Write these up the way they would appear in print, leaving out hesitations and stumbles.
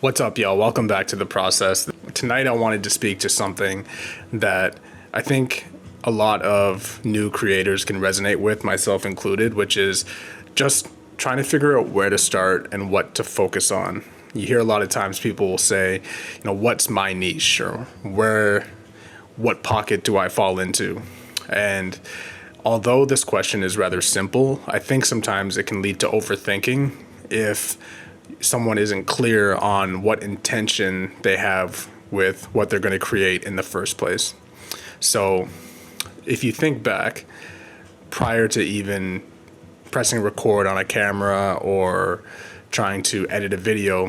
What's up, y'all? Welcome back to The Process. Tonight, I wanted to speak to something that I think a lot of new creators can resonate with, myself included, which is just trying to figure out where to start and what to focus on. You hear a lot of times people will say, what's my niche, or what pocket do I fall into? And although this question is rather simple, I think sometimes it can lead to overthinking if someone isn't clear on what intention they have with what they're going to create in the first place. So if you think back, prior to even pressing record on a camera or trying to edit a video,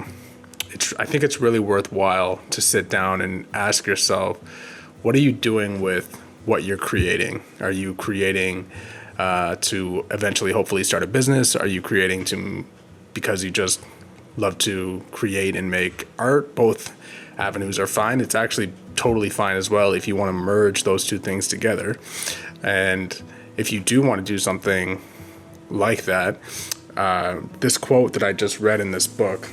I think it's really worthwhile to sit down and ask yourself, what are you doing with what you're creating? Are you creating to eventually hopefully start a business? Are you creating because you just love to create and make art? Both avenues are fine. It's actually totally fine as well if you want to merge those two things together. And if you do want to do something like that, this quote that I just read in this book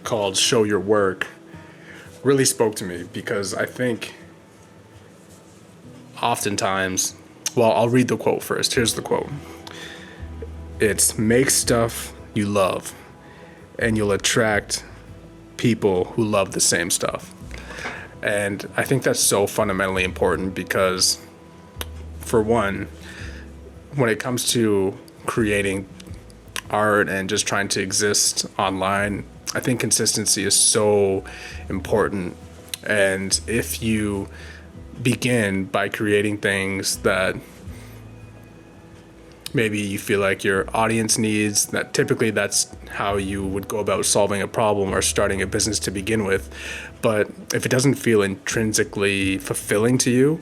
called Show Your Work really spoke to me, because I think oftentimes, well, I'll read the quote first. Here's the quote. It's make stuff you love, and you'll attract people who love the same stuff. And I think that's so fundamentally important because, for one, when it comes to creating art and just trying to exist online, I think consistency is so important. And if you begin by creating things that maybe you feel like your audience needs, that typically that's how you would go about solving a problem or starting a business to begin with. But if it doesn't feel intrinsically fulfilling to you,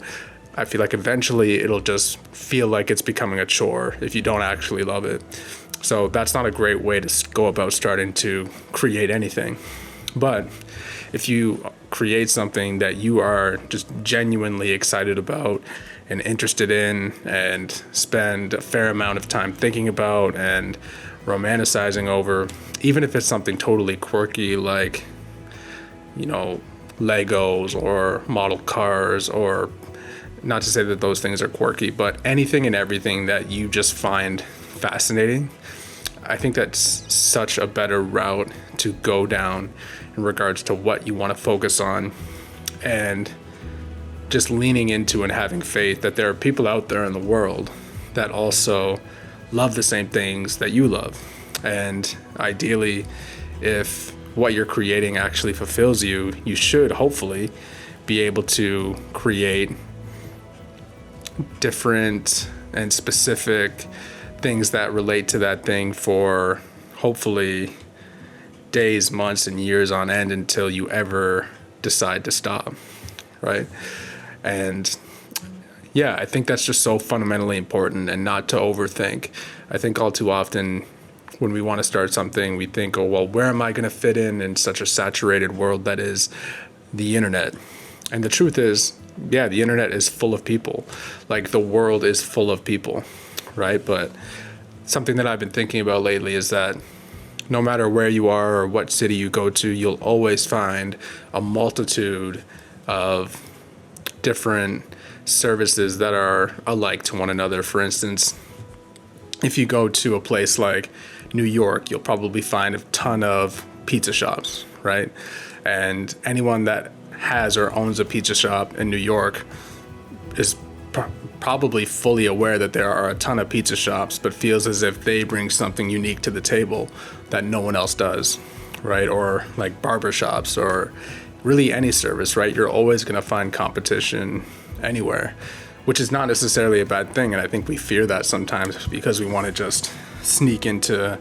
I feel like eventually it'll just feel like it's becoming a chore if you don't actually love it. So that's not a great way to go about starting to create anything. But if you create something that you are just genuinely excited about and interested in, and spend a fair amount of time thinking about and romanticizing over, even if it's something totally quirky like, Legos or model cars, or not to say that those things are quirky, but anything and everything that you just find fascinating, I think that's such a better route to go down in regards to what you want to focus on, and just leaning into and having faith that there are people out there in the world that also love the same things that you love. And ideally, if what you're creating actually fulfills you, you should hopefully be able to create different and specific things that relate to that thing for hopefully days, months, and years on end until you ever decide to stop, right? And yeah, I think that's just so fundamentally important, and not to overthink. I think all too often when we want to start something, we think, oh, well, where am I going to fit in such a saturated world that is the internet? And the truth is, yeah, the internet is full of people. Like, the world is full of people, right? But something that I've been thinking about lately is that no matter where you are or what city you go to, you'll always find a multitude of different services that are alike to one another. For instance, if you go to a place like New York, you'll probably find a ton of pizza shops, right? And anyone that has or owns a pizza shop in New York is probably fully aware that there are a ton of pizza shops, but feels as if they bring something unique to the table that no one else does, right? Or like barber shops, or really any service, right? You're always going to find competition anywhere, which is not necessarily a bad thing. And I think we fear that sometimes because we want to just sneak into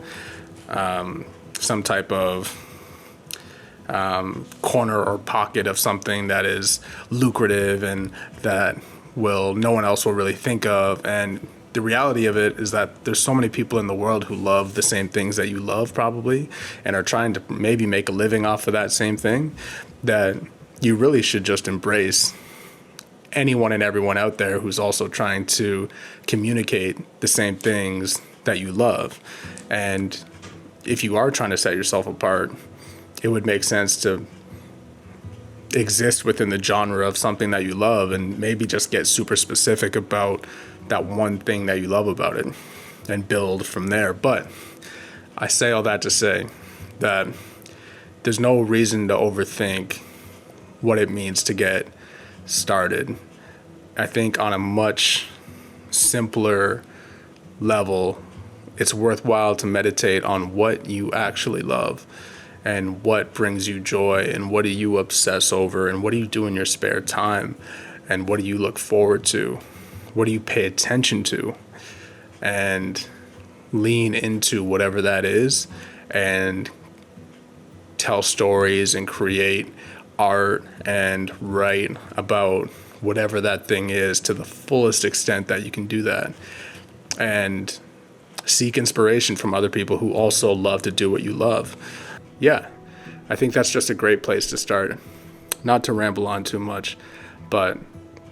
some type of corner or pocket of something that is lucrative and that no one else will really think of. And the reality of it is that there's so many people in the world who love the same things that you love, probably, and are trying to maybe make a living off of that same thing, that you really should just embrace anyone and everyone out there who's also trying to communicate the same things that you love. And if you are trying to set yourself apart, it would make sense to exist within the genre of something that you love, and maybe just get super specific about that one thing that you love about it and build from there. But I say all that to say that there's no reason to overthink what it means to get started. I think on a much simpler level, it's worthwhile to meditate on what you actually love and what brings you joy, and what do you obsess over, and what do you do in your spare time, and what do you look forward to, what do you pay attention to, and lean into whatever that is and tell stories and create art and write about whatever that thing is to the fullest extent that you can do that, and seek inspiration from other people who also love to do what you love. Yeah, I think that's just a great place to start. Not to ramble on too much, but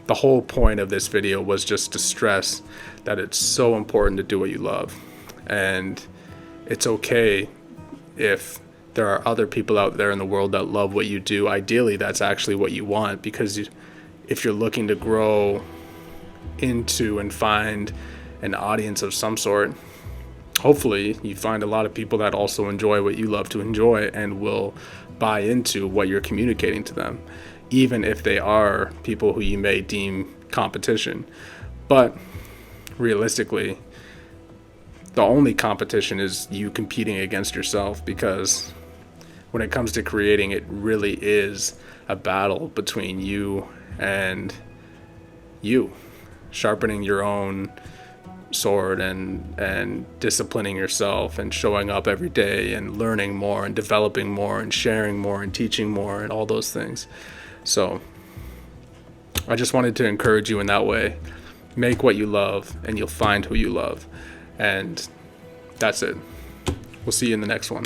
the whole point of this video was just to stress that it's so important to do what you love. And it's okay if there are other people out there in the world that love what you do. Ideally, that's actually what you want, because if you're looking to grow into and find an audience of some sort, hopefully you find a lot of people that also enjoy what you love to enjoy and will buy into what you're communicating to them, even if they are people who you may deem competition. But realistically, the only competition is you competing against yourself, because when it comes to creating, it really is a battle between you and you, sharpening your own sword and disciplining yourself and showing up every day and learning more and developing more and sharing more and teaching more and all those things. So I just wanted to encourage you in that way. Make what you love and you'll find who you love. And that's it. We'll see you in the next one.